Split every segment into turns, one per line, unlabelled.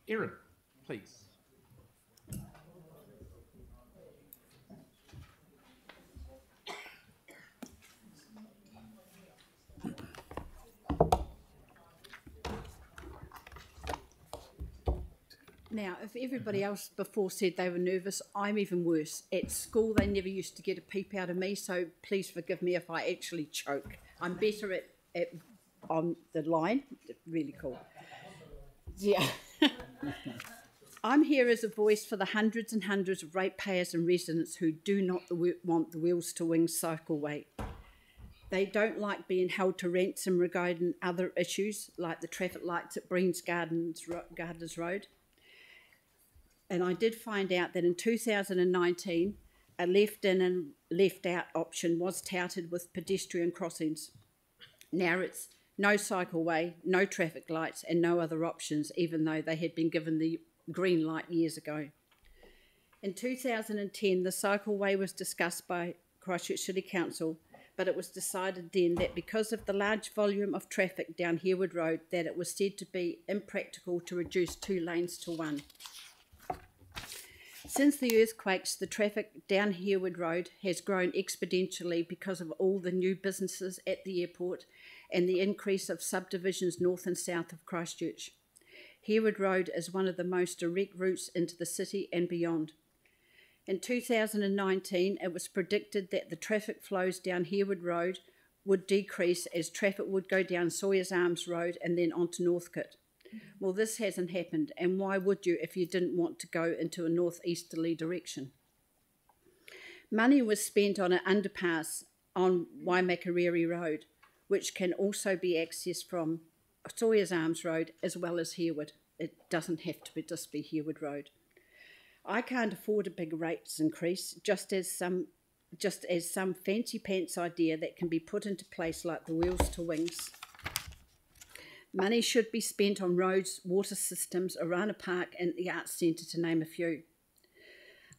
Erin, please.
Now, if everybody else before said they were nervous, I'm even worse. At school, they never used to get a peep out of me, so please forgive me if I actually choke. I'm better at on the line. Really cool. Yeah. I'm here as a voice for the hundreds and hundreds of ratepayers and residents who do not want the Wheels to Wings cycleway. They don't like being held to ransom regarding other issues, like the traffic lights at Breen's Gardens Road. And I did find out that in 2019, a left-in and left-out option was touted with pedestrian crossings. Now it's no cycleway, no traffic lights, and no other options, even though they had been given the green light years ago. In 2010, the cycleway was discussed by Christchurch City Council, but it was decided then that because of the large volume of traffic down Herwood Road, that it was said to be impractical to reduce 2 lanes to 1. Since the earthquakes, the traffic down Herwood Road has grown exponentially because of all the new businesses at the airport and the increase of subdivisions north and south of Christchurch. Herwood Road is one of the most direct routes into the city and beyond. In 2019, it was predicted that the traffic flows down Herwood Road would decrease as traffic would go down Sawyers Arms Road and then onto Northcote. Well, this hasn't happened, and why would you if you didn't want to go into a northeasterly direction? Money was spent on an underpass on Waimakariri Road, which can also be accessed from Sawyers Arms Road as well as Herwood. It doesn't have to just be Herwood Road. I can't afford a big rates increase, just as some fancy pants idea that can be put into place like the Wheels to Wings. Money should be spent on roads, water systems, Orana Park and the Arts Centre, to name a few.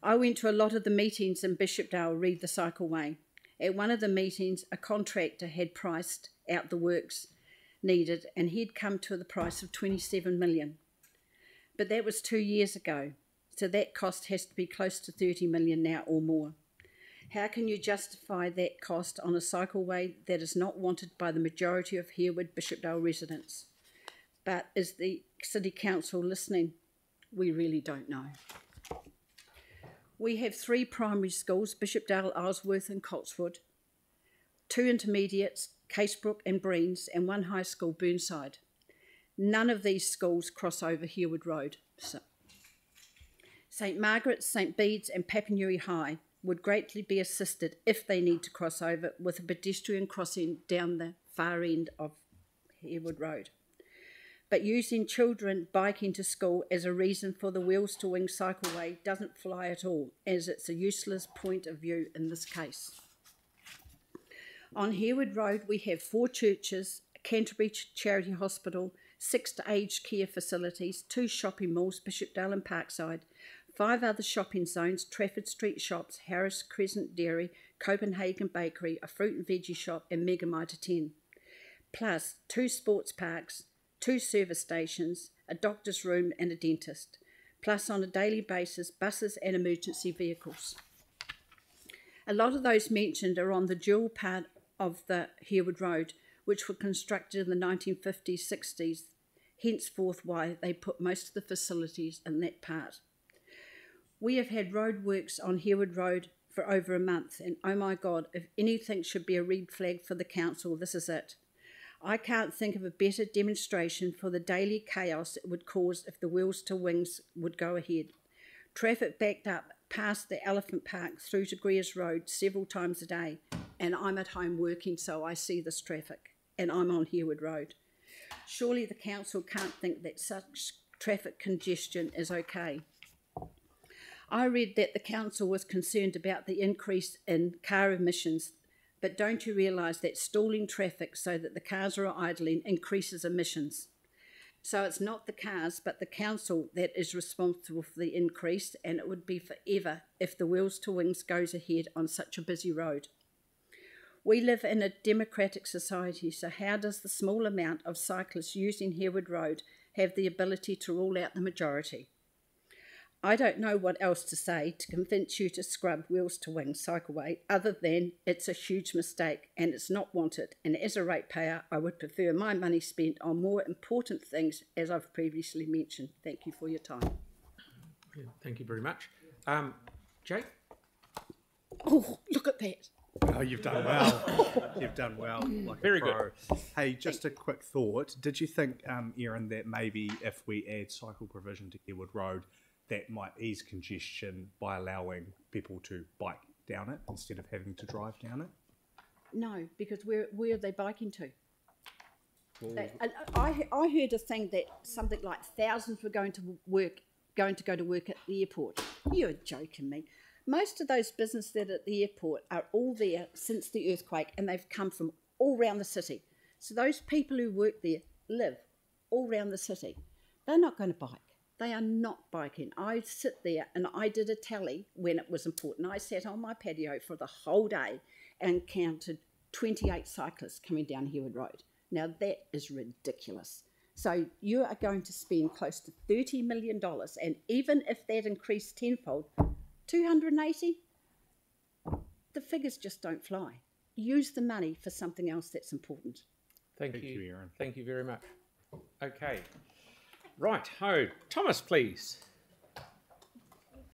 I went to a lot of the meetings in Bishopdale Read the Cycleway. At one of the meetings, a contractor had priced out the works needed and he'd come to the price of 27 million. But that was 2 years ago, so that cost has to be close to 30 million now or more. How can you justify that cost on a cycleway that is not wanted by the majority of Herwood Bishopdale residents? But is the City Council listening? We really don't know. We have 3 primary schools, Bishopdale, Isleworth and Cotswood, 2 intermediates, Casebrook and Breens, and 1 high school, Burnside. None of these schools cross over Herwood Road. St Margaret's, St Bede's and Papanui High would greatly be assisted if they need to cross over with a pedestrian crossing down the far end of Herwood Road. But using children biking to school as a reason for the Wheels to Wings cycleway doesn't fly at all, as it's a useless point of view in this case. On Herwood Road, we have 4 churches, a Canterbury Charity Hospital, 6 aged care facilities, 2 shopping malls, Bishopdale and Parkside, 5 other shopping zones, Trafford Street shops, Harris Crescent Dairy, Copenhagen Bakery, a fruit and veggie shop and Megamite 10, plus 2 sports parks, 2 service stations, a doctor's room and a dentist, plus on a daily basis buses and emergency vehicles. A lot of those mentioned are on the dual part of the Herwood Road, which were constructed in the 1950s, 60s, henceforth why they put most of the facilities in that part. We have had roadworks on Herwood Road for over a month, and oh my God, if anything should be a red flag for the council, this is it. I can't think of a better demonstration for the daily chaos it would cause if the Wheels to Wings would go ahead. Traffic backed up past the Elephant Park through to Greers Road several times a day, and I'm at home working, so I see this traffic, and I'm on Herwood Road. Surely the council can't think that such traffic congestion is okay. I read that the council was concerned about the increase in car emissions, but don't you realise that stalling traffic so that the cars are idling increases emissions? So it's not the cars, but the council that is responsible for the increase, and it would be forever if the Wheels to Wings goes ahead on such a busy road. We live in a democratic society, so how does the small amount of cyclists using Herwood Road have the ability to rule out the majority. I don't know what else to say to convince you to scrub Wheels to Wings cycleway other than it's a huge mistake and it's not wanted, and as a ratepayer I would prefer my money spent on more important things, as I've previously mentioned. Thank you for your time.
Thank you very much. Jake?
Oh, look at that.
Oh, you've done well. You've done well. Like
Very
a pro.
good.
Hey, just a quick thought. Did you think, Erin, that maybe if we add cycle provision to Ewood Road, that might ease congestion by allowing people to bike down it instead of having to drive down it?
No, because where are they biking to? I heard a thing that something like thousands were going to go to work at the airport. You're joking me. Most of those businesses that are at the airport are all there since the earthquake, and they've come from all around the city. So those people who work there live all around the city. They're not going to bike. They are not biking. I sit there and I did a tally when it was important. I sat on my patio for the whole day and counted 28 cyclists coming down Ewood Road. Now that is ridiculous. So you are going to spend close to $30 million, and even if that increased tenfold, 280, the figures just don't fly. Use the money for something else that's important.
Thank you,
Erin.
Thank you very much. Okay. Right, ho. Thomas, please.